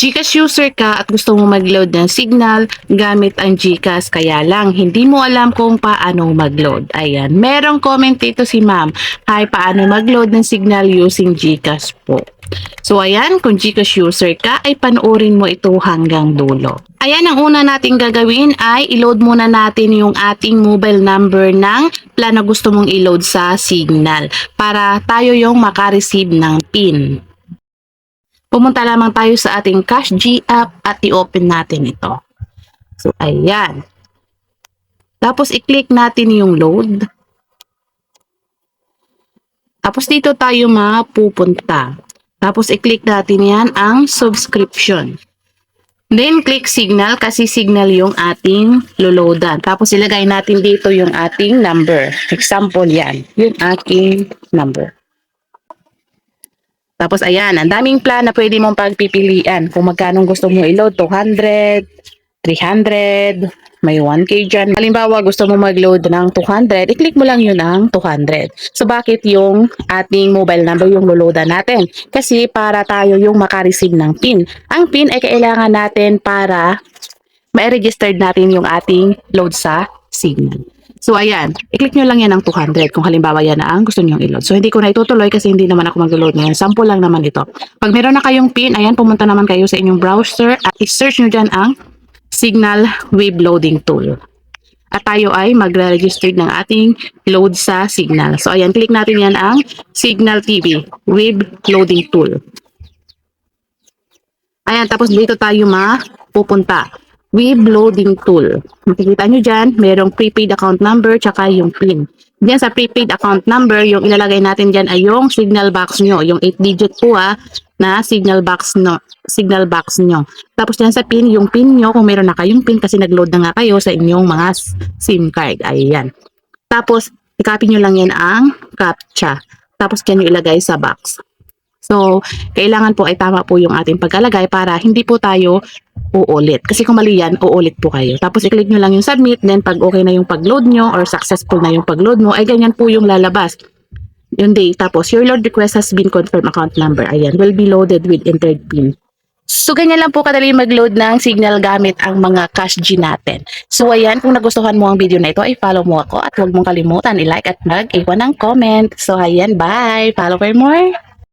GCash user ka at gusto mo mag-load ng signal gamit ang GCash kaya lang hindi mo alam kung paano mag-load. Ayan, merong comment dito si ma'am. Hi, paano mag-load ng signal using GCash po? So ayan, kung GCash user ka ay panoorin mo ito hanggang dulo. Ayan, ang una nating gagawin ay i-load muna natin yung ating mobile number ng plan na gusto mong i-load sa signal para tayo yung makareceive ng PIN. Pumunta lamang tayo sa ating CashG app at i-open natin ito. So, ayan. Tapos, i-click natin yung load. Tapos, dito tayo mapupunta. Tapos, i-click natin yan ang subscription. Then, click signal kasi signal yung ating loloadan. Tapos, ilagay natin dito yung ating number. Example yan, yung aking number. Tapos ayan, ang daming plan na pwede mong pagpipilian. Kung magkano gusto mo i-load, 200, 300, may 1K dyan. Halimbawa, gusto mo mag-load ng 200, i-click mo lang yun ang 200. So bakit yung ating mobile number yung loloadan natin? Kasi para tayo yung makareceive ng PIN. Ang PIN ay kailangan natin para ma-registered natin yung ating load sa signal. So ayan, i-click nyo lang yan ng 200 kung halimbawa yan na ang gusto nyo i-load. So hindi ko na itutuloy kasi hindi naman ako mag-load ngayon. Sample lang naman ito. Pag meron na kayong PIN, ayan, pumunta naman kayo sa inyong browser at i-search nyo dyan ang Signal Web Loading Tool. At tayo ay magre-register ng ating load sa Signal. So ayan, click natin yan ang Signal TV Web Loading Tool. Ayan, tapos dito tayo mapupunta. Web Loading Tool. Makikita nyo dyan, merong prepaid account number tsaka yung PIN. Diyan sa prepaid account number, yung ilalagay natin dyan ay yung signal box nyo. Yung 8-digit po na signal box nyo. Tapos dyan sa PIN, yung PIN nyo, kung meron na kayong PIN kasi nag-load na nga kayo sa inyong mga SIM card. Ayan. Tapos, i-copy nyo lang yan ang CAPTCHA. Tapos dyan nyo ilagay sa box. So, kailangan po ay tama po yung ating pagkalagay para hindi po tayo uulit. Kasi kung mali yan, uulit po kayo. Tapos i-click nyo lang yung submit, then pag okay na yung pag-load nyo or successful na yung pag-load mo, ay ganyan po yung lalabas. Yung day. Tapos, your load request has been confirmed account number. Ayan, will be loaded with entered PIN. So, ganyan lang po kadali mag-load ng signal gamit ang mga CashG natin. So, ayan, kung nagustuhan mo ang video na ito, ay follow mo ako at huwag mong kalimutan i-like at mag-iwan ng comment. So, ayan, bye! Follow for more!